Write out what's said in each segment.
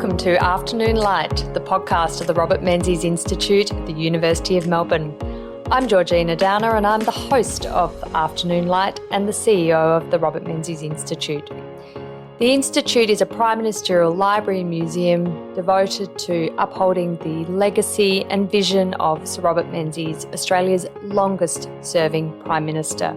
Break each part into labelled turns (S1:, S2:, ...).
S1: Welcome to Afternoon Light, the podcast of the Robert Menzies Institute at the University of Melbourne. I'm Georgina Downer and I'm the host of Afternoon Light and the CEO of the Robert Menzies Institute. The Institute is a prime ministerial library and museum devoted to upholding the legacy and vision of Sir Robert Menzies, Australia's longest serving Prime Minister.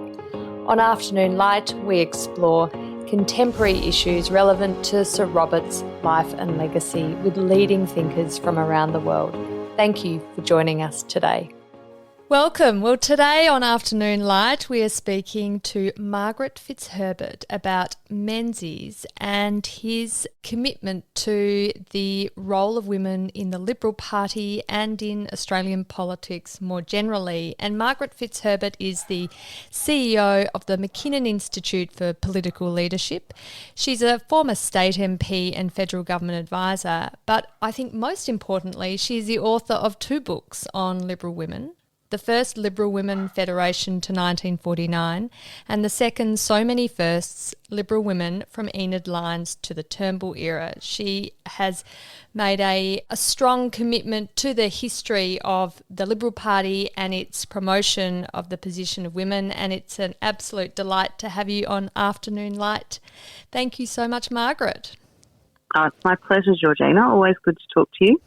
S1: On Afternoon Light, we explore contemporary issues relevant to Sir Robert's life and legacy with leading thinkers from around the world. Thank you for joining us today. Welcome. Well, today on Afternoon Light, we are speaking to Margaret Fitzherbert about Menzies and his commitment to the role of women in the Liberal Party and in Australian politics more generally. And Margaret Fitzherbert is the CEO of the McKinnon Institute for Political Leadership. She's a former state MP and federal government advisor, but I think most importantly, she's the author of two books on Liberal women. The first, Liberal Women Federation to 1949, and the second, So Many Firsts, Liberal Women from Enid Lyons to the Turnbull Era. She has made a strong commitment to the history of the Liberal Party and its promotion of the position of women, and it's an absolute delight to have you on Afternoon Light. Thank you so much, Margaret.
S2: It's my pleasure, Georgina. Always good to talk to you.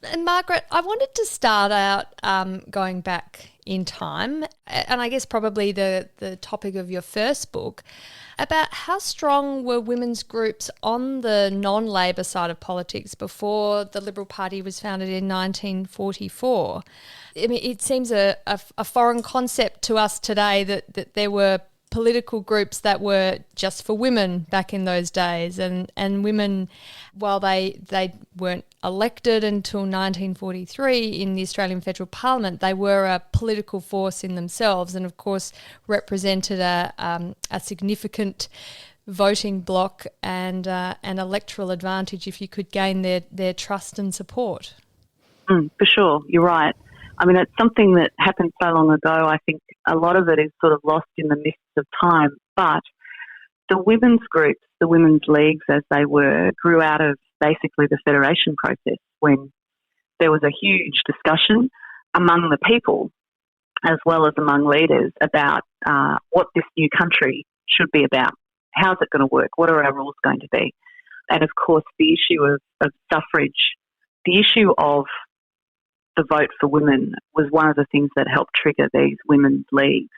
S1: And Margaret, I wanted to start out going back in time, and I guess probably the topic of your first book, about how strong were women's groups on the non-Labor side of politics before the Liberal Party was founded in 1944. I mean, it seems a foreign concept to us today that there were political groups that were just for women back in those days, and women, while they weren't elected until 1943 in the Australian Federal Parliament, they were a political force in themselves and of course represented a significant voting bloc and an electoral advantage if you could gain their trust and support.
S2: For sure, you're right. I mean, it's something that happened so long ago. I think a lot of it is sort of lost in the mists of time. But the women's groups, the women's leagues as they were, grew out of basically the federation process when there was a huge discussion among the people as well as among leaders about what this new country should be about. How's it going to work? What are our rules going to be? And, of course, the issue of suffrage, the issue of the vote for women was one of the things that helped trigger these women's leagues.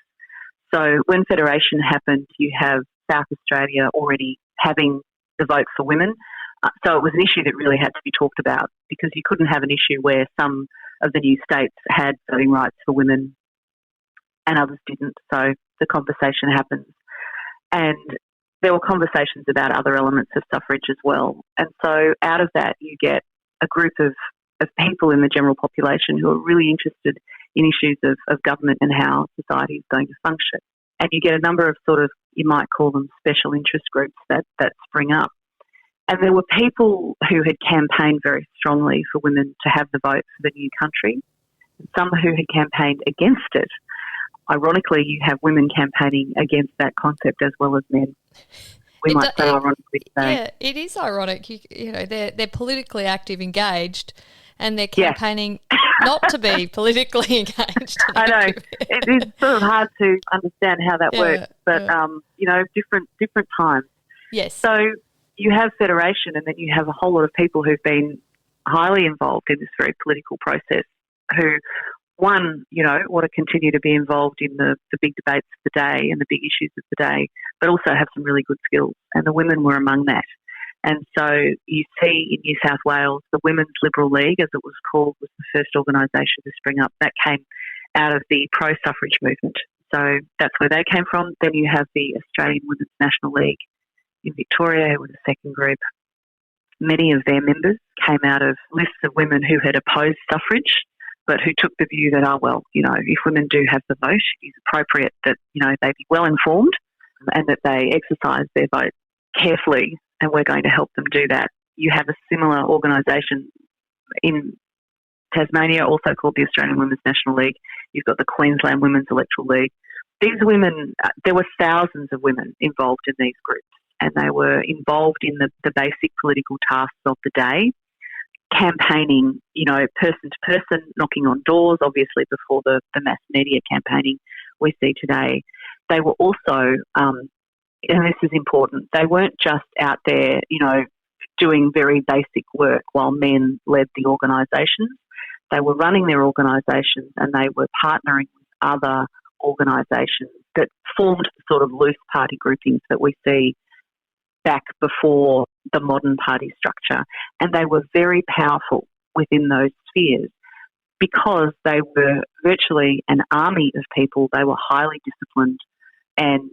S2: So when Federation happened, you have South Australia already having the vote for women. So it was an issue that really had to be talked about because you couldn't have an issue where some of the new states had voting rights for women and others didn't. So the conversation happens. And there were conversations about other elements of suffrage as well. And so out of that, you get a group of people in the general population who are really interested in issues of government and how society is going to function. And you get a number of sort of, you might call them special interest groups that spring up. And there were people who had campaigned very strongly for women to have the vote for the new country, and some who had campaigned against it. Ironically, you have women campaigning against that concept as well as men. We might say ironically today.
S1: Yeah, it is ironic. You know, they're politically active, engaged, and they're campaigning not to be politically engaged.
S2: I know. It is sort of hard to understand how that works, but, you know, different times.
S1: Yes.
S2: So you have Federation and then you have a whole lot of people who've been highly involved in this very political process who, one, you know, want to continue to be involved in the big debates of the day and the big issues of the day, but also have some really good skills. And the women were among that. And so you see in New South Wales, the Women's Liberal League, as it was called, was the first organisation to spring up. That came out of the pro-suffrage movement. So that's where they came from. Then you have the Australian Women's National League in Victoria, who was a second group. Many of their members came out of lists of women who had opposed suffrage, but who took the view that, if women do have the vote, it is appropriate that, they be well informed and that they exercise their vote carefully, and we're going to help them do that. You have a similar organisation in Tasmania, also called the Australian Women's National League. You've got the Queensland Women's Electoral League. These women, there were thousands of women involved in these groups, and they were involved in the basic political tasks of the day, campaigning, person to person, knocking on doors, obviously before the mass media campaigning we see today. They were also, and this is important, they weren't just out there, doing very basic work while men led the organisations. They were running their organisations and they were partnering with other organisations that formed the sort of loose party groupings that we see back before the modern party structure. And they were very powerful within those spheres because they were virtually an army of people. They were highly disciplined and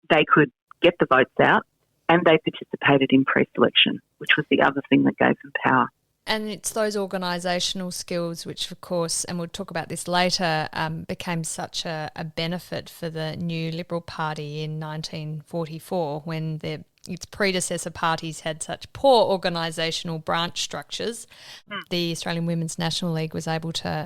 S2: they could get the votes out, and they participated in pre-selection, which was the other thing that gave them power.
S1: And it's those organisational skills which, of course, and we'll talk about this later, became such a benefit for the new Liberal Party in 1944 when its predecessor parties had such poor organisational branch structures. The Australian Women's National League was able to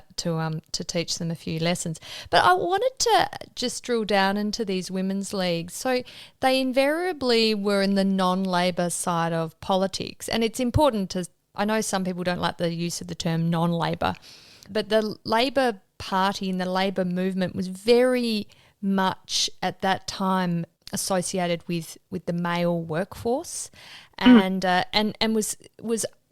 S1: teach them a few lessons. But I wanted to just drill down into these women's leagues. So they invariably were in the non-Labor side of politics, and it's important to. I know some people don't like the use of the term non-Labor, but the Labor Party and the Labor movement was very much at that time associated with the male workforce, and was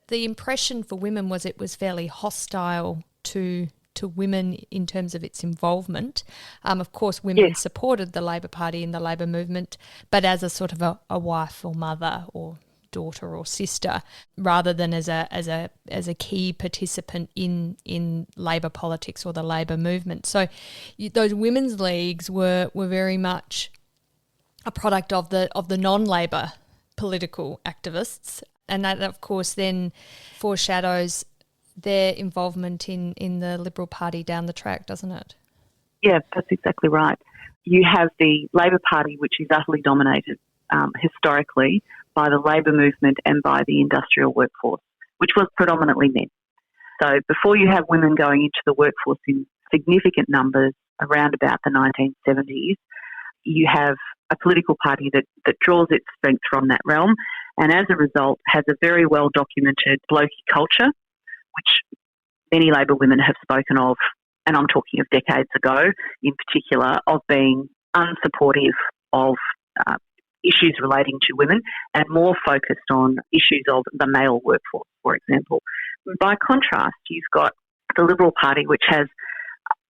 S1: the impression for women was it was fairly hostile to women in terms of its involvement. Of course, women supported the Labor Party and the Labor movement, but as a sort of a wife or mother or daughter or sister, rather than as a key participant in Labor politics or the Labor movement. So those women's leagues were very much a product of the non-Labor political activists, and that of course then foreshadows their involvement in the Liberal Party down the track, doesn't it?
S2: Yeah, that's exactly right. You have the Labor Party, which is utterly dominated historically by the labour movement and by the industrial workforce, which was predominantly men. So before you have women going into the workforce in significant numbers around about the 1970s, you have a political party that draws its strength from that realm and as a result has a very well documented blokey culture, which many Labor women have spoken of, and I'm talking of decades ago in particular, of being unsupportive of issues relating to women and more focused on issues of the male workforce, for example. By contrast, you've got the Liberal Party, which has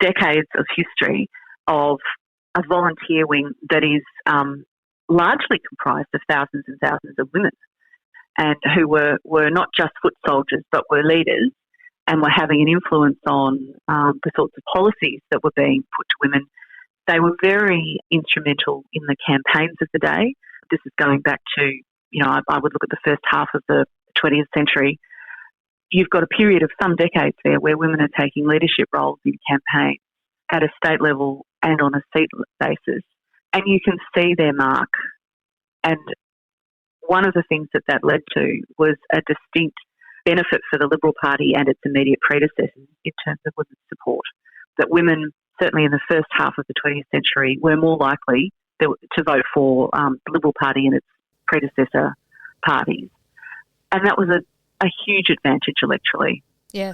S2: decades of history of a volunteer wing that is largely comprised of thousands and thousands of women and who were not just foot soldiers but were leaders and were having an influence on the sorts of policies that were being put to women. They were very instrumental in the campaigns of the day. This is going back to, I would look at the first half of the 20th century. You've got a period of some decades there where women are taking leadership roles in campaigns at a state level and on a seat basis. And you can see their mark. And one of the things that led to was a distinct benefit for the Liberal Party and its immediate predecessors in terms of women's support. That women, certainly in the first half of the 20th century, were more likely to vote for the Liberal Party and its predecessor parties. And that was a huge advantage electorally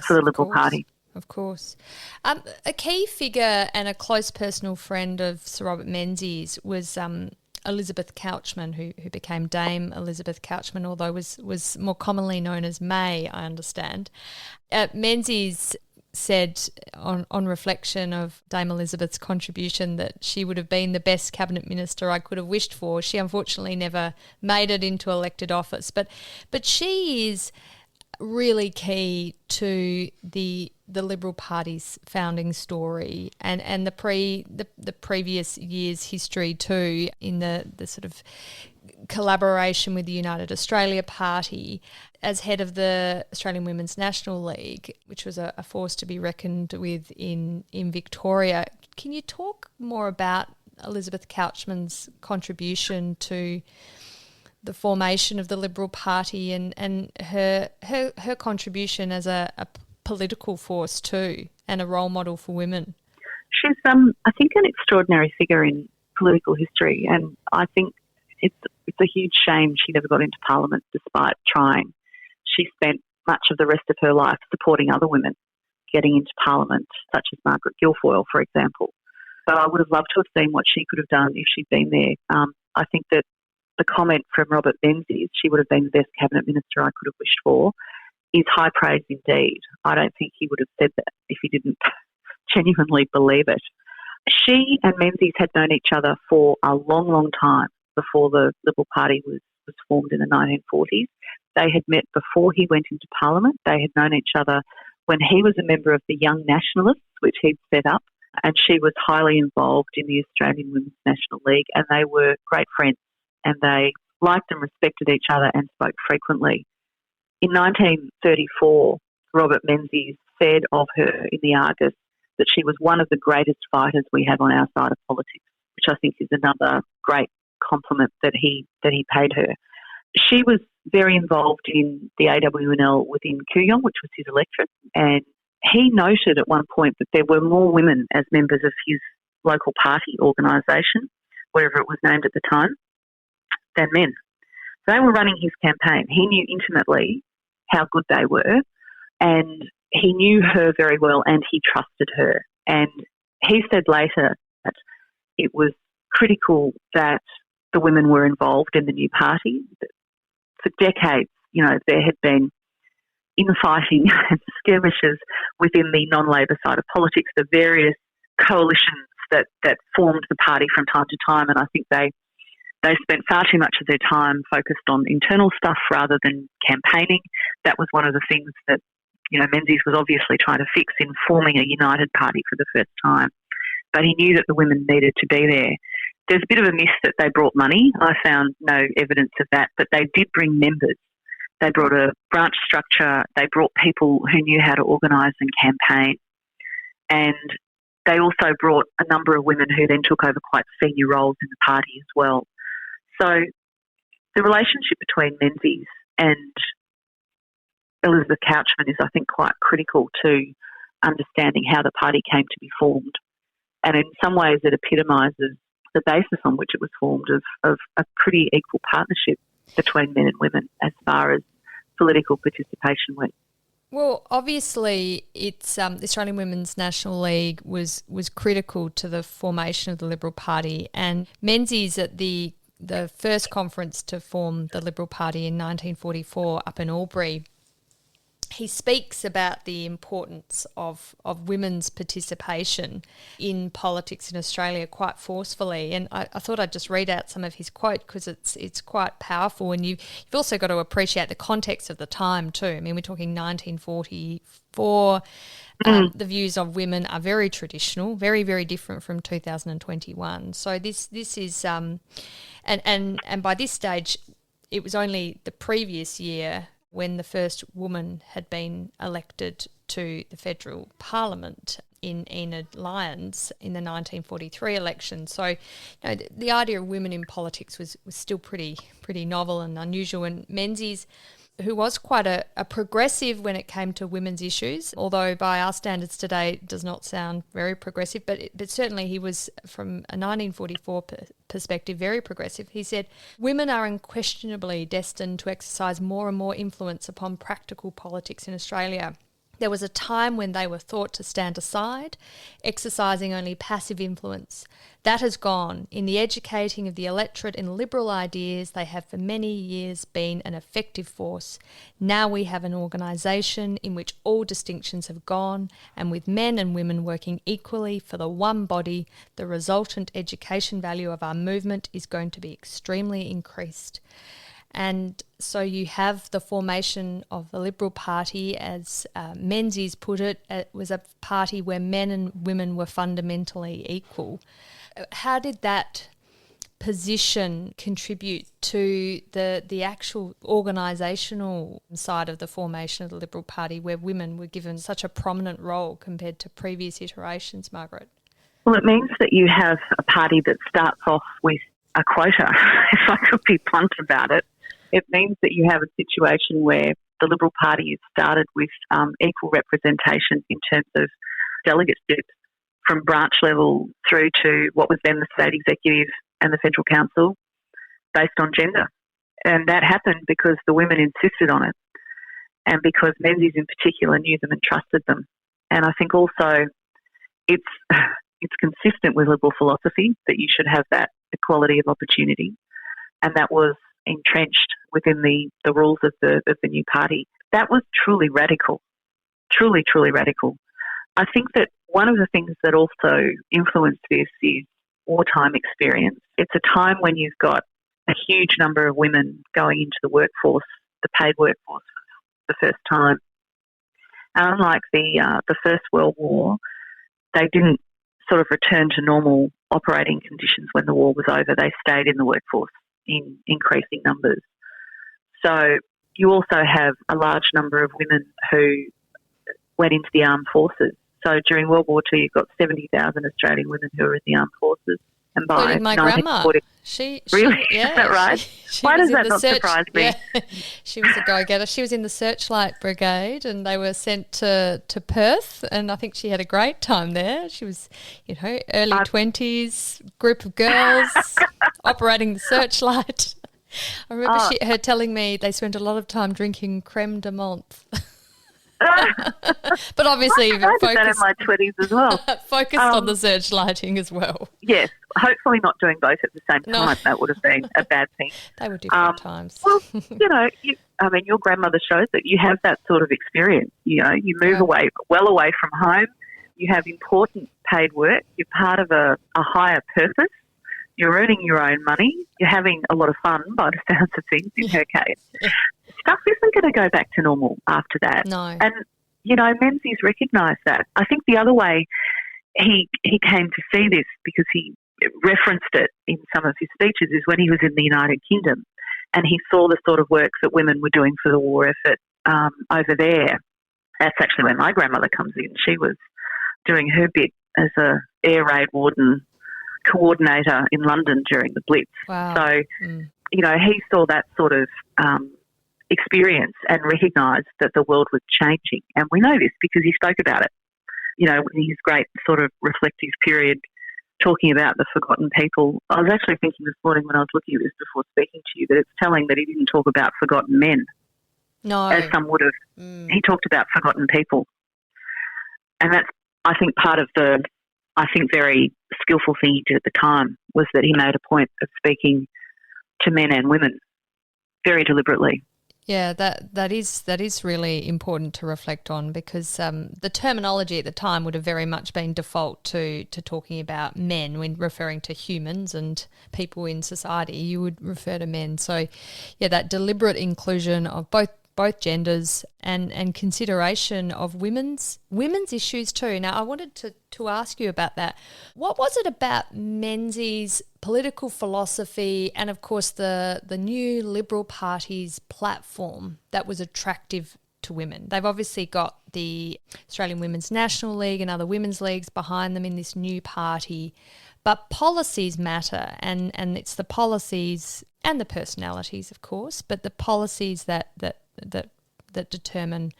S2: for the Liberal Party.
S1: Of course. A key figure and a close personal friend of Sir Robert Menzies was Elizabeth Couchman, who became Dame Elizabeth Couchman, although was more commonly known as May, I understand. Menzies said on reflection of Dame Elizabeth's contribution that she would have been the best cabinet minister I could have wished for. She unfortunately never made it into elected office, but she is really key to the Liberal Party's founding story and the previous year's history too, in the sort of collaboration with the United Australia Party as head of the Australian Women's National League, which was a force to be reckoned with in Victoria. Can you talk more about Elizabeth Couchman's contribution to the formation of the Liberal Party and her contribution as a political force too, and a role model for women?
S2: She's, I think, an extraordinary figure in political history, and I think it's a huge shame she never got into Parliament despite trying. She spent much of the rest of her life supporting other women getting into Parliament, such as Margaret Guilfoyle, for example. But I would have loved to have seen what she could have done if she'd been there. I think that the comment from Robert Menzies, she would have been the best cabinet minister I could have wished for, is high praise indeed. I don't think he would have said that if he didn't genuinely believe it. She and Menzies had known each other for a long, long time before the Liberal Party was formed in the 1940s. They had met before he went into Parliament. They had known each other when he was a member of the Young Nationalists, which he'd set up, and she was highly involved in the Australian Women's National League, and they were great friends, and they liked and respected each other and spoke frequently. In 1934, Robert Menzies said of her in the Argus that she was one of the greatest fighters we have on our side of politics, which I think is another great compliment that he paid her. She was very involved in the AWNL within Kooyong, which was his electorate, and he noted at one point that there were more women as members of his local party organisation, wherever it was named at the time, than men. So they were running his campaign. He knew intimately how good they were, and he knew her very well, and he trusted her. And he said later that it was critical that the women were involved in the new party. For decades, there had been infighting and skirmishes within the non-Labor side of politics, the various coalitions that formed the party from time to time, and I think they spent far too much of their time focused on internal stuff rather than campaigning. That was one of the things that, Menzies was obviously trying to fix in forming a united party for the first time. But he knew that the women needed to be there. There's a bit of a myth that they brought money. I found no evidence of that, but they did bring members. They brought a branch structure. They brought people who knew how to organise and campaign. And they also brought a number of women who then took over quite senior roles in the party as well. So the relationship between Menzies and Elizabeth Couchman is, I think, quite critical to understanding how the party came to be formed. And in some ways it epitomises the basis on which it was formed of a pretty equal partnership between men and women as far as political participation went.
S1: Well, obviously, it's the Australian Women's National League was critical to the formation of the Liberal Party, and Menzies at the first conference to form the Liberal Party in 1944 up in Albury, he speaks about the importance of women's participation in politics in Australia quite forcefully. And I thought I'd just read out some of his quote because it's quite powerful. And you've also got to appreciate the context of the time too. I mean, we're talking 1944. The views of women are very traditional, very, very different from 2021. So this is and by this stage, it was only the previous year when the first woman had been elected to the federal parliament in Enid Lyons in the 1943 election. So the idea of women in politics was still pretty novel and unusual. And Menzies, who was quite a progressive when it came to women's issues, although by our standards today does not sound very progressive, but certainly he was, from a 1944 perspective, very progressive. He said, "Women are unquestionably destined to exercise more and more influence upon practical politics in Australia. There was a time when they were thought to stand aside, exercising only passive influence. That has gone. In the educating of the electorate in liberal ideas, they have for many years been an effective force. Now we have an organisation in which all distinctions have gone, and with men and women working equally for the one body, the resultant education value of our movement is going to be extremely increased." And so you have the formation of the Liberal Party, as Menzies put it. It was a party where men and women were fundamentally equal. How did that position contribute to the actual organisational side of the formation of the Liberal Party, where women were given such a prominent role compared to previous iterations, Margaret?
S2: Well, it means that you have a party that starts off with a quota, if I could be blunt about it. It means that you have a situation where the Liberal Party has started with equal representation in terms of delegateship from branch level through to what was then the state executive and the federal council. based on gender. And that happened because the women insisted on it, and because Menzies in particular knew them and trusted them. And I think also it's consistent with liberal philosophy that you should have that equality of opportunity, and that was entrenched within the rules of the new party. That was truly radical, truly, truly radical. I think that one of the things that also influenced this is wartime experience. It's a time when you've got a huge number of women going into the workforce, the paid workforce, for the first time. And unlike the First World War, they didn't sort of return to normal operating conditions when the war was over. They stayed in the workforce in increasing numbers. So you also have a large number of women who went into the armed forces. So during World War II, you've got 70,000 Australian women who are in the armed forces. And by
S1: including my grandma. She
S2: really?
S1: Yeah,
S2: is that right?
S1: She
S2: Why
S1: was
S2: does that not surprise me?
S1: Yeah. She was a go-getter. She was in the Searchlight Brigade, and they were sent to Perth, and I think she had a great time there. She was, early 20s, group of girls operating the Searchlight. I remember her telling me they spent a lot of time drinking creme de menthe. But obviously,
S2: I did that in my 20s as well.
S1: Focused on the searchlighting as well.
S2: Yes, hopefully not doing both at the same time. No. That would have been a bad thing.
S1: They were different times.
S2: Well, your grandmother shows that you have that sort of experience. You move away from home. You have important paid work. You're part of a higher purpose. You're earning your own money. You're having a lot of fun by the sounds of things in her case. Yeah. Stuff isn't going to go back to normal after that.
S1: No.
S2: And, Menzies recognised that. I think the other way he came to see this, because he referenced it in some of his speeches, is when he was in the United Kingdom and he saw the sort of work that women were doing for the war effort over there. That's actually where my grandmother comes in. She was doing her bit as a air raid warden coordinator in London during the Blitz.
S1: Wow.
S2: So, he saw that sort of experience and recognised that the world was changing. And we know this because he spoke about it, in his great sort of reflective period, talking about the forgotten people. I was actually thinking this morning when I was looking at this before speaking to you that it's telling that he didn't talk about forgotten men.
S1: No.
S2: As some would have. He talked about forgotten people. And that's, I think, part of the, very skillful thing he did at the time was that he made a point of speaking to men and women very deliberately.
S1: Yeah, that is really important to reflect on, because the terminology at the time would have very much been default to talking about men when referring to humans and people in society. You would refer to men. So, yeah, that deliberate inclusion of both genders and consideration of women's issues too. Now, I wanted to ask you about that. What was it about Menzies' political philosophy and, of course, the new Liberal Party's platform that was attractive to women? They've obviously got the Australian Women's National League and other women's leagues behind them in this new party, but policies matter, and it's the policies and the personalities, of course, but the policies that determine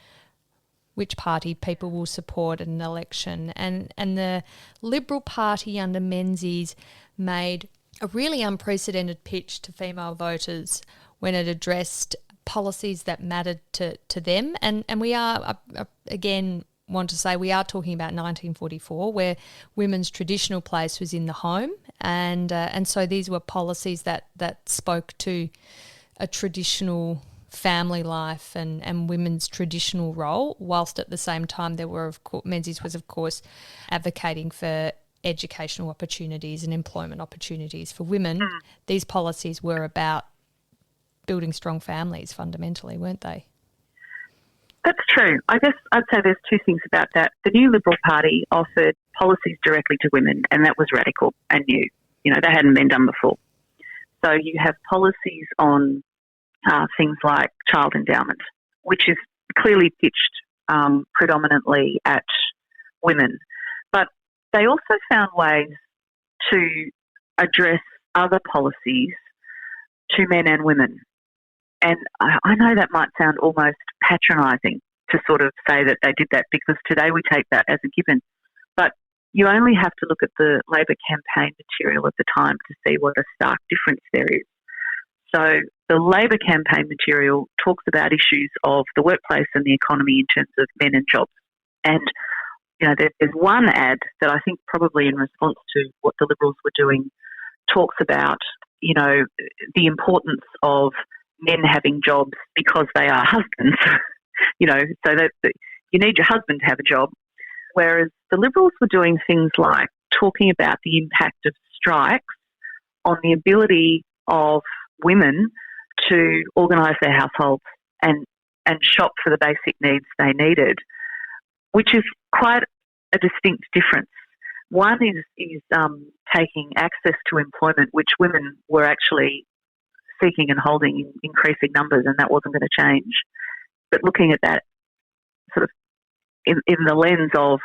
S1: which party people will support in an election. And the Liberal Party under Menzies made a really unprecedented pitch to female voters when it addressed policies that mattered to them. And we are, again, want to say we are talking about 1944, where women's traditional place was in the home. And so these were policies that spoke to a traditional family life and women's traditional role, whilst at the same time Menzies was, of course, advocating for educational opportunities and employment opportunities for women. These policies were about building strong families fundamentally, weren't they?
S2: That's true. I guess I'd say there's two things about that. The new Liberal Party offered policies directly to women, and that was radical and new. They hadn't been done before. So you have policies on things like child endowment, which is clearly pitched predominantly at women. But they also found ways to address other policies to men and women. And I know that might sound almost patronising to sort of say that they did that, because today we take that as a given. But you only have to look at the Labor campaign material at the time to see what a stark difference there is. So the Labor campaign material talks about issues of the workplace and the economy in terms of men and jobs. And, there's one ad that I think probably in response to what the Liberals were doing talks about, the importance of men having jobs because they are husbands, so that you need your husband to have a job. Whereas the Liberals were doing things like talking about the impact of strikes on the ability of women to organise their households and shop for the basic needs they needed, which is quite a distinct difference. One is taking access to employment, which women were actually seeking and holding in increasing numbers, and that wasn't going to change. But looking at that sort of in the lens of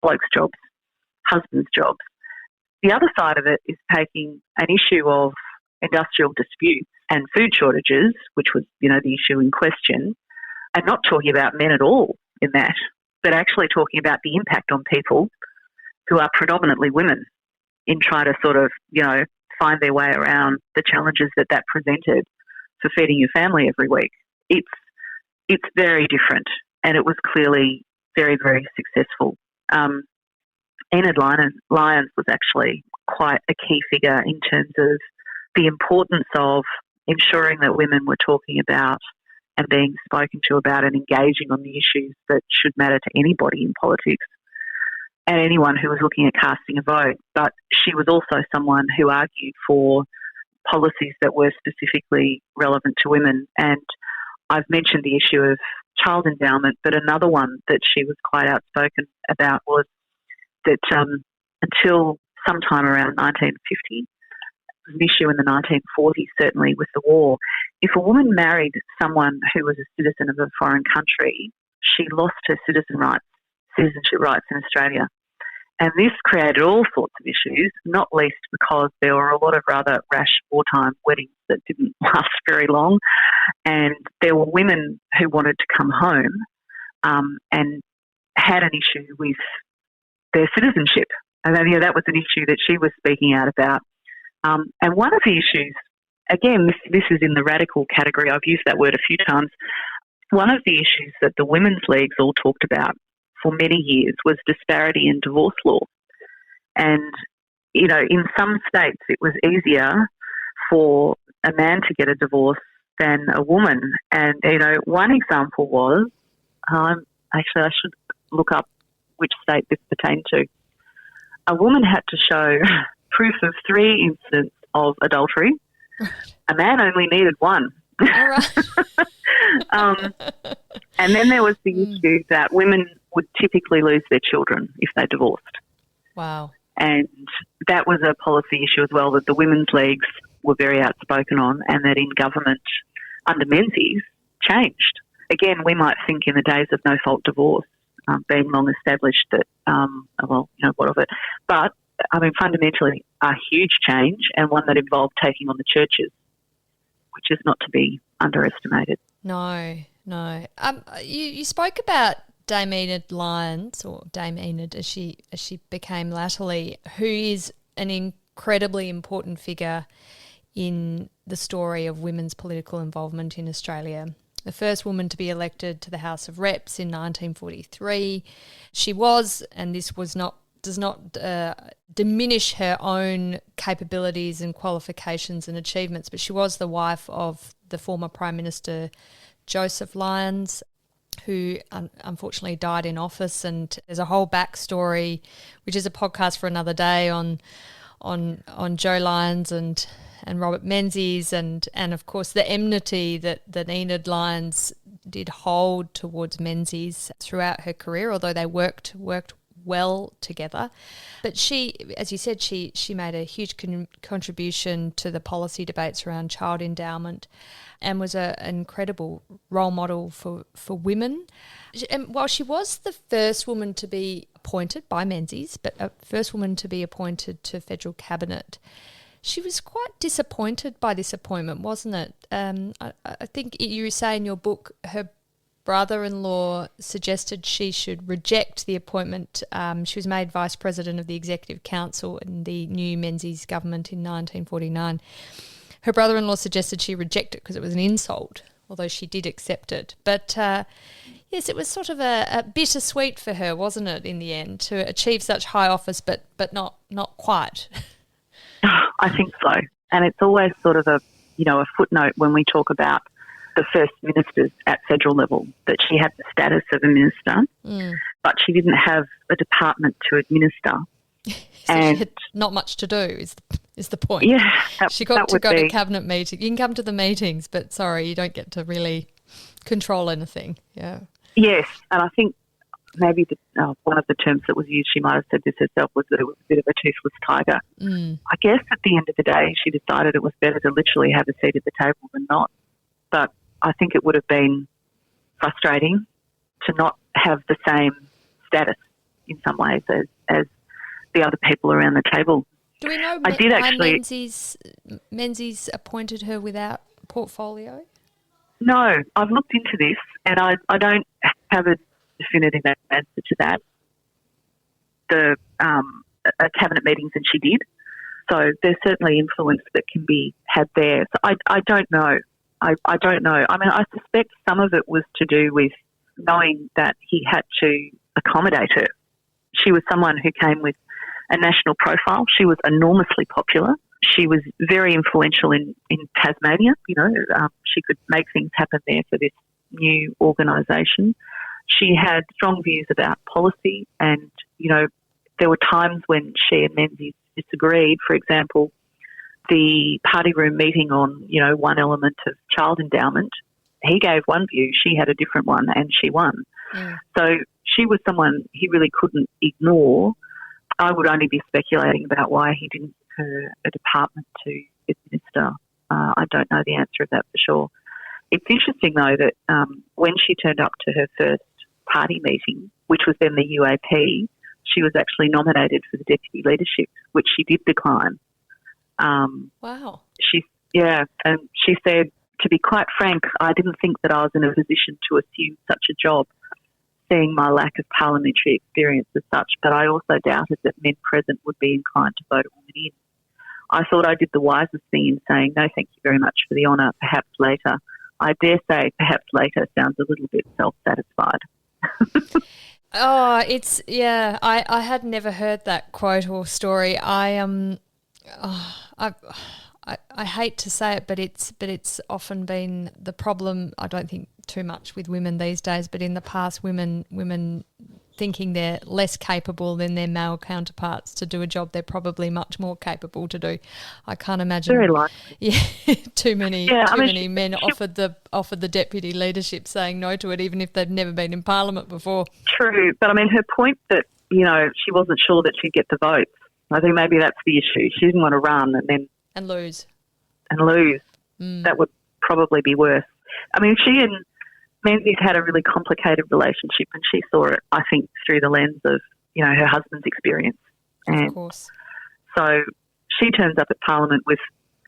S2: blokes' jobs, husbands' jobs. The other side of it is taking an issue of industrial disputes and food shortages, which was, the issue in question, and not talking about men at all in that, but actually talking about the impact on people who are predominantly women in trying to sort of, find their way around the challenges that presented for feeding your family every week. It's very different, and it was clearly very, very successful. Enid Lyons was actually quite a key figure in terms of the importance of ensuring that women were talking about and being spoken to about and engaging on the issues that should matter to anybody in politics and anyone who was looking at casting a vote. But she was also someone who argued for policies that were specifically relevant to women. And I've mentioned the issue of child endowment, but another one that she was quite outspoken about was that until sometime around 1950, it was an issue in the 1940s, certainly with the war, if a woman married someone who was a citizen of a foreign country, she lost her citizenship rights in Australia. And this created all sorts of issues, not least because there were a lot of rather rash wartime weddings that didn't last very long. And there were women who wanted to come home and had an issue with their citizenship. And then, that was an issue that she was speaking out about. And one of the issues, again, this is in the radical category, I've used that word a few times. One of the issues that the women's leagues all talked about for many years was disparity in divorce law. And, in some states it was easier for a man to get a divorce than a woman. And, one example was, actually I should look up which state this pertained to. A woman had to show proof of 3 incidents of adultery. A man only needed 1.
S1: All right.
S2: And then there was the issue that women would typically lose their children if they divorced.
S1: Wow.
S2: And that was a policy issue as well that the women's leagues were very outspoken on, and that in government under Menzies changed. Again, we might think in the days of no-fault divorce being long established that, what of it? But, fundamentally a huge change, and one that involved taking on the churches, which is not to be underestimated.
S1: No. You spoke about Dame Enid Lyons, or Dame Enid as she became latterly, who is an incredibly important figure in the story of women's political involvement in Australia. The first woman to be elected to the House of Reps in 1943. She was, and this does not diminish her own capabilities and qualifications and achievements, but she was the wife of the former Prime Minister Joseph Lyons, who unfortunately died in office. And there's a whole backstory, which is a podcast for another day, on Joe Lyons and Robert Menzies and of course the enmity that Enid Lyons did hold towards Menzies throughout her career, although they worked well together. But she, as you said, she made a huge contribution to the policy debates around child endowment and was an incredible role model for women. And while she was the first woman to be appointed by Menzies, but a first woman to be appointed to federal cabinet, she was quite disappointed by this appointment, wasn't it? I think you say in your book her brother-in-law suggested she should reject the appointment. She was made Vice President of the Executive Council in the new Menzies government in 1949. her brother-in-law suggested she reject it because it was an insult, although she did accept it. But yes, it was sort of a bittersweet for her, wasn't it, in the end, to achieve such high office, but not quite.
S2: I think so. And it's always sort of a footnote when we talk about the first ministers at federal level, that she had the status of a minister, but she didn't have a department to administer.
S1: So she had not much to do is the point.
S2: Yeah.
S1: She got to go to cabinet meetings. You can come to the meetings, but sorry, you don't get to really control anything. Yeah.
S2: Yes, and I think maybe one of the terms that was used, she might have said this herself, was that it was a bit of a toothless tiger. I guess at the end of the day, she decided it was better to literally have a seat at the table than not. But I think it would have been frustrating to not have the same status in some ways as the other people around the table.
S1: Do we know Menzies appointed her without portfolio?
S2: No, I've looked into this and I don't have a definitive answer to that. The cabinet meetings, and she did. So there's certainly influence that can be had there. So I don't know. I don't know. I mean, I suspect some of it was to do with knowing that he had to accommodate her. She was someone who came with a national profile. She was enormously popular. She was very influential in Tasmania. She could make things happen there for this new organisation. She had strong views about policy, and, there were times when she and Menzies disagreed. For example, the party room meeting on, one element of child endowment, he gave one view, she had a different one, and she won. Yeah. So she was someone he really couldn't ignore. I would only be speculating about why he didn't give her a department to administer. I don't know the answer of that for sure. It's interesting, though, that when she turned up to her first party meeting, which was then the UAP, she was actually nominated for the deputy leadership, which she did decline.
S1: Wow.
S2: And she said, to be quite frank, I didn't think that I was in a position to assume such a job, seeing my lack of parliamentary experience as such, but I also doubted that men present would be inclined to vote a woman in. I thought I did the wisest thing in saying, no, thank you very much for the honour, perhaps later. I dare say perhaps later sounds a little bit self-satisfied.
S1: I had never heard that quote or story. I hate to say it, but it's often been the problem. I don't think too much with women these days, but in the past, women thinking they're less capable than their male counterparts to do a job they're probably much more capable to do. I can't imagine.
S2: Very likely.
S1: Yeah, too many men offered the deputy leadership, saying no to it, even if they've never been in Parliament before. True,
S2: but I mean, her point that she wasn't sure that she'd get the votes. I think maybe that's the issue. She didn't want to run and
S1: lose.
S2: That would probably be worse. I mean, she and Menzies had a really complicated relationship, and she saw it, I think, through the lens of, her husband's experience. And
S1: of course.
S2: So she turns up at Parliament with,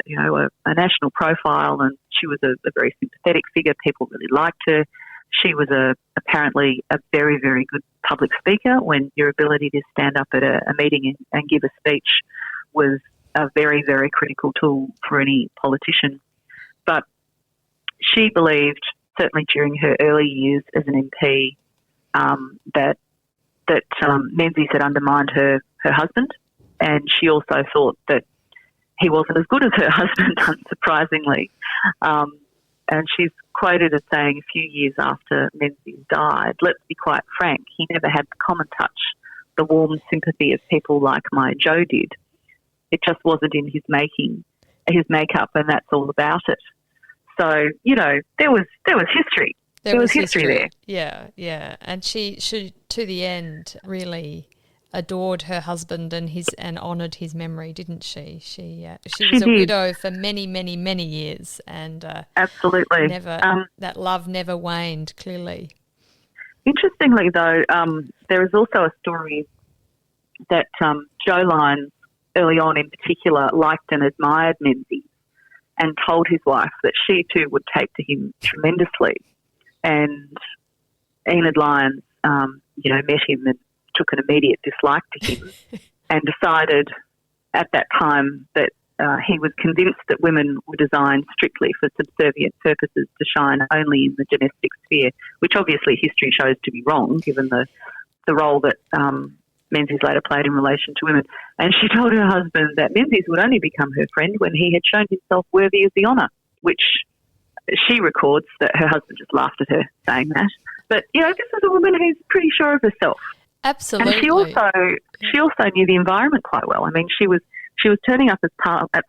S2: a national profile, and she was a very sympathetic figure. People really liked her. She was apparently a very, very good public speaker, when your ability to stand up at a meeting and give a speech was a very, very critical tool for any politician. But she believed, certainly during her early years as an MP, that Menzies had undermined her husband, and she also thought that he wasn't as good as her husband, unsurprisingly. And she's quoted as saying a few years after Menzies died, let's be quite frank, he never had the common touch, the warm sympathy of people like my Joe did. It just wasn't in his makeup, and that's all about it. So, there was history. There was history there.
S1: Yeah. And she to the end really adored her husband and honoured his memory, didn't she? She was a widow for many, many, many years, and
S2: absolutely
S1: that love never waned, clearly.
S2: Interestingly, though, there is also a story that Joe Lyons, early on in particular, liked and admired Menzies, and told his wife that she too would take to him tremendously. And Enid Lyons, met him and took an immediate dislike to him and decided at that time that he was convinced that women were designed strictly for subservient purposes to shine only in the domestic sphere, which obviously history shows to be wrong, given the role that Menzies later played in relation to women. And she told her husband that Menzies would only become her friend when he had shown himself worthy of the honour, which she records that her husband just laughed at her saying that. But, this is a woman who's pretty sure of herself.
S1: Absolutely.
S2: And she also knew the environment quite well. I mean, she was turning up at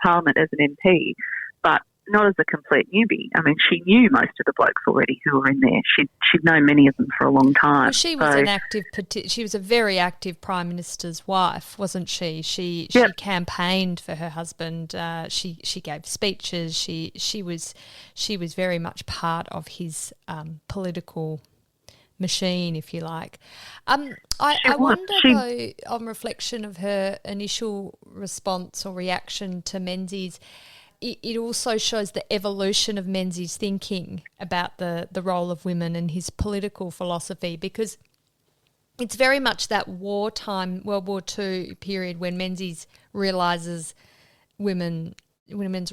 S2: Parliament as an MP, but not as a complete newbie. I mean, she knew most of the blokes already who were in there. She'd known many of them for a long time.
S1: Well, she was a very active Prime Minister's wife, wasn't she? She campaigned for her husband. She gave speeches. She was very much part of his political machine, if you like. I wonder, though, on reflection of her initial response or reaction to Menzies, it also shows the evolution of Menzies' thinking about the role of women and his political philosophy, because it's very much that wartime, World War II period, when Menzies realises women's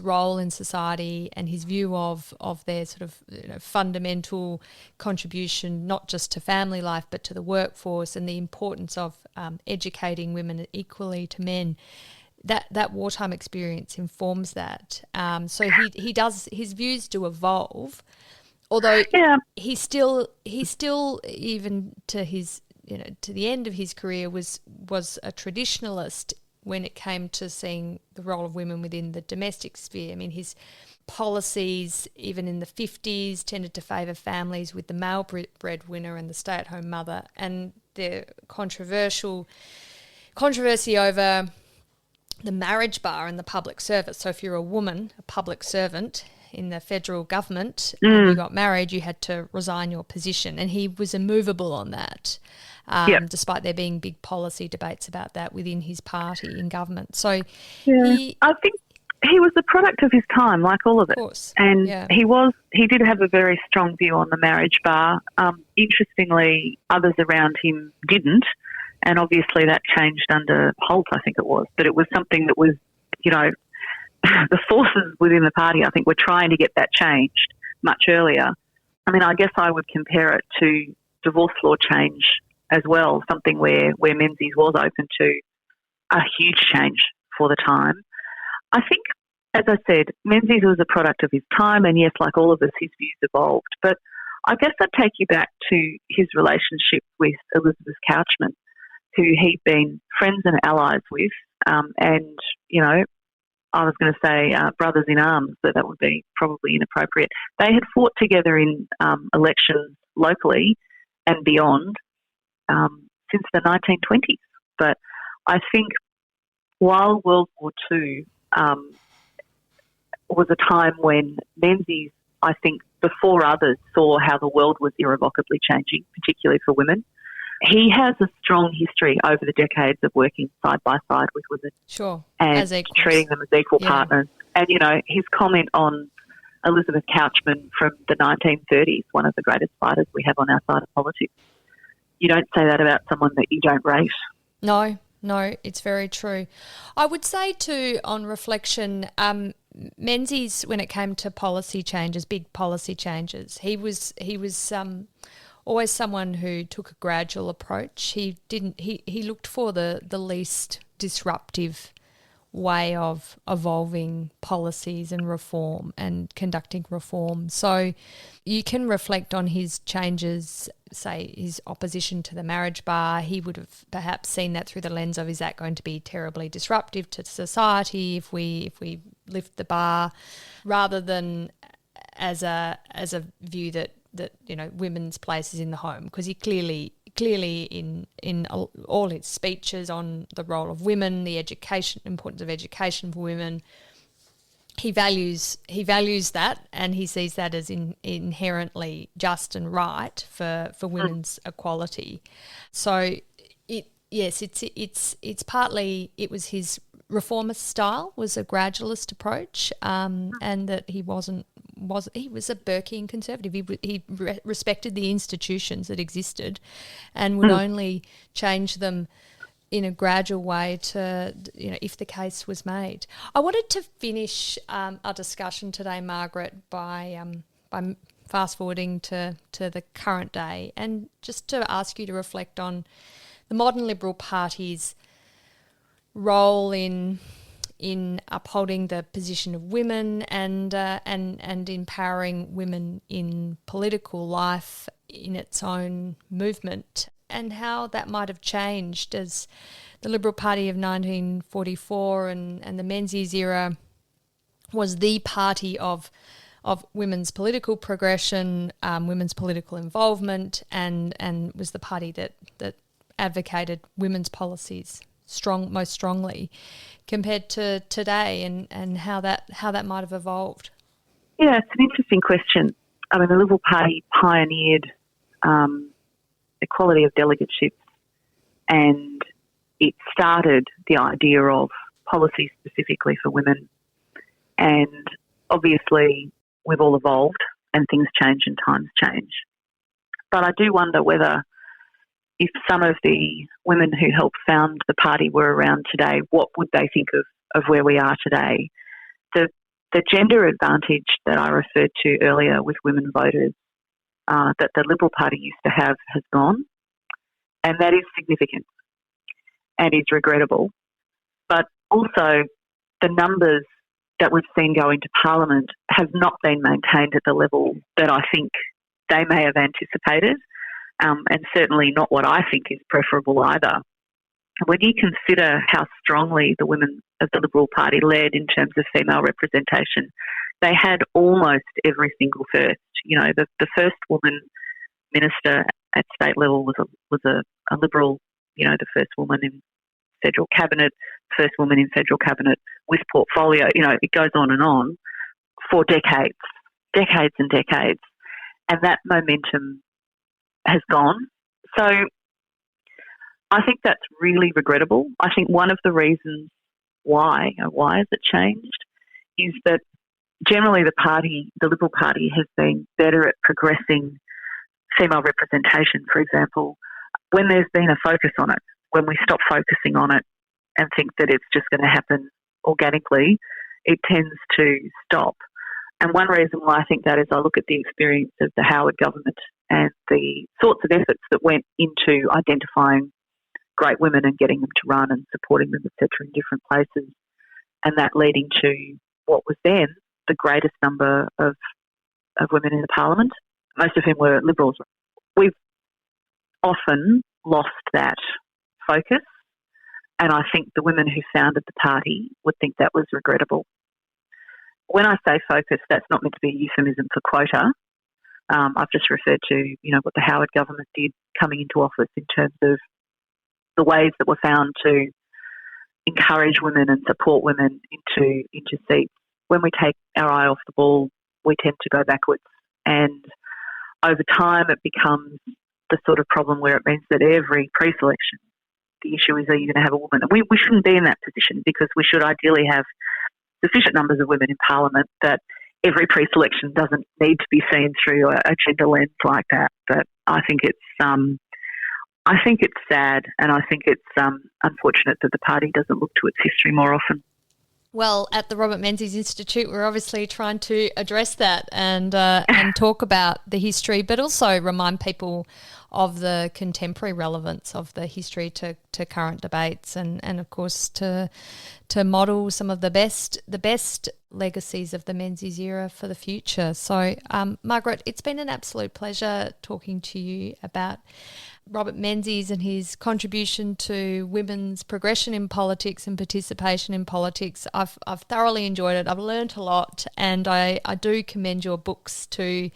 S1: role in society and his view of their sort of fundamental contribution, not just to family life but to the workforce, and the importance of educating women equally to men. That wartime experience informs that. So his views do evolve, although he still even to his to the end of his career was a traditionalist when it came to seeing the role of women within the domestic sphere. I mean, his policies, even in the 50s, tended to favour families with the male breadwinner and the stay-at-home mother, and the controversy over the marriage bar in the public service. So if you're a woman, a public servant in the federal government, and you got married, you had to resign your position. And he was immovable on that, despite there being big policy debates about that within his party in government. So
S2: I think he was the product of his time, like all of it.
S1: Of course.
S2: And he did have a very strong view on the marriage bar. Interestingly, others around him didn't. And obviously that changed under Holt, I think it was. But it was something that was, the forces within the party, I think, were trying to get that changed much earlier. I mean, I guess I would compare it to divorce law change as well, something where Menzies was open to a huge change for the time. I think, as I said, Menzies was a product of his time, and yes, like all of us, his views evolved. But I guess I'd take you back to his relationship with Elizabeth Couchman, who he'd been friends and allies with, and, I was going to say brothers in arms, but that would be probably inappropriate. They had fought together in elections locally and beyond since the 1920s. But I think while World War II was a time when Menzies, I think, before others, saw how the world was irrevocably changing, particularly for women. He has a strong history over the decades of working side by side with women.
S1: Sure.
S2: And treating them as equal partners. And, his comment on Elizabeth Couchman from the 1930s, one of the greatest fighters we have on our side of politics. You don't say that about someone that you don't rate.
S1: No, it's very true. I would say too, on reflection, Menzies, when it came to policy changes, big policy changes, he was always someone who took a gradual approach. He looked for the least disruptive way of evolving policies and reform and conducting reform. So you can reflect on his changes, say his opposition to the marriage bar. He would have perhaps seen that through the lens of, is that going to be terribly disruptive to society if we lift the bar, rather than as a view that women's place is in the home, because he clearly in all his speeches on the role of women, the importance of education for women, he values that, and he sees that as inherently just and right for women's equality. So it's partly, it was his reformist style, was a gradualist approach, and that he was a Burkean conservative. He respected the institutions that existed and would only change them in a gradual way to, if the case was made. I wanted to finish our discussion today, Margaret, by fast forwarding to the current day, and just to ask you to reflect on the modern Liberal Party's role in upholding the position of women and empowering women in political life in its own movement, and how that might have changed as the Liberal Party of 1944 and the Menzies era was the party of women's political progression, women's political involvement, and was the party that advocated women's policies most strongly, compared to today, and how that might have evolved.
S2: Yeah, it's an interesting question. I mean, the Liberal Party pioneered equality of delegateship, and it started the idea of policy specifically for women. And obviously, we've all evolved, and things change and times change. But I do wonder whether, if some of the women who helped found the party were around today, what would they think of where we are today? The gender advantage that I referred to earlier with women voters that the Liberal Party used to have has gone, and that is significant and is regrettable. But also the numbers that we've seen go into Parliament have not been maintained at the level that I think they may have anticipated, and certainly not what I think is preferable either. When you consider how strongly the women of the Liberal Party led in terms of female representation, they had almost every single first. The first woman minister at state level was a Liberal. The first woman in federal cabinet, first woman in federal cabinet with portfolio. It goes on for decades and decades, and that momentum has gone. So I think that's really regrettable. I think one of the reasons why has it changed, is that generally the Liberal Party has been better at progressing female representation, for example, when there's been a focus on it. When we stop focusing on it and think that it's just going to happen organically, it tends to stop. And one reason why I think that is I look at the experience of the Howard government and the sorts of efforts that went into identifying great women and getting them to run and supporting them, etc., in different places, and that leading to what was then the greatest number of women in the Parliament, most of whom were Liberals. We've often lost that focus, and I think the women who founded the party would think that was regrettable. When I say focus, that's not meant to be a euphemism for quota. I've just referred to, what the Howard government did coming into office in terms of the ways that were found to encourage women and support women into seats. When we take our eye off the ball, we tend to go backwards. And over time, it becomes the sort of problem where it means that every pre-selection, the issue is, are you going to have a woman? And we shouldn't be in that position, because we should ideally have sufficient numbers of women in Parliament that every pre-selection doesn't need to be seen through a gender lens like that. But I think it's sad, and I think it's unfortunate that the party doesn't look to its history more often.
S1: Well, at the Robert Menzies Institute, we're obviously trying to address that and talk about the history, but also remind people of the contemporary relevance of the history to current debates, and of course to model some of the best legacies of the Menzies era for the future. So, Margaret, it's been an absolute pleasure talking to you about Robert Menzies and his contribution to women's progression in politics and participation in politics. I've thoroughly enjoyed it. I've learnt a lot, and I do commend your books to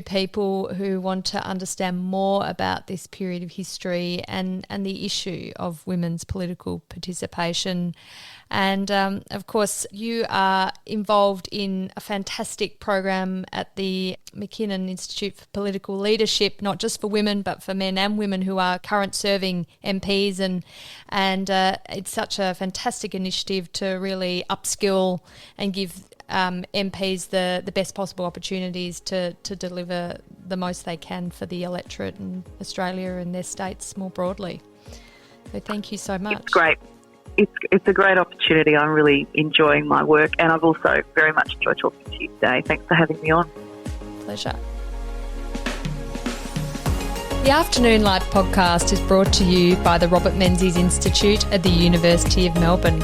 S1: people who want to understand more about this period of history and the issue of women's political participation. And, of course, you are involved in a fantastic program at the McKinnon Institute for Political Leadership, not just for women but for men and women who are current serving MPs. And it's such a fantastic initiative to really upskill and give MPs the best possible opportunities to deliver the most they can for the electorate in Australia and their states more broadly. So thank you so much.
S2: It's great. It's a great opportunity. I'm really enjoying my work, and I've also very much enjoyed talking to you today. Thanks for having me on.
S1: Pleasure. The Afternoon Light podcast is brought to you by the Robert Menzies Institute at the University of Melbourne.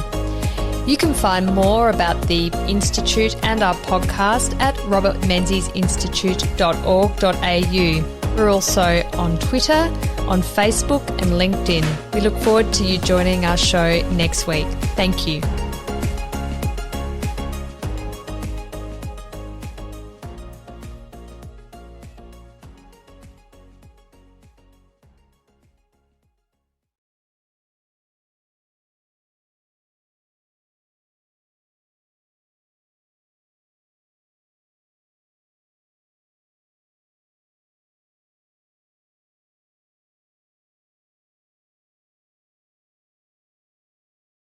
S1: You can find more about the Institute and our podcast at robertmenziesinstitute.org.au. We're also on Twitter, on Facebook and LinkedIn. We look forward to you joining our show next week. Thank you.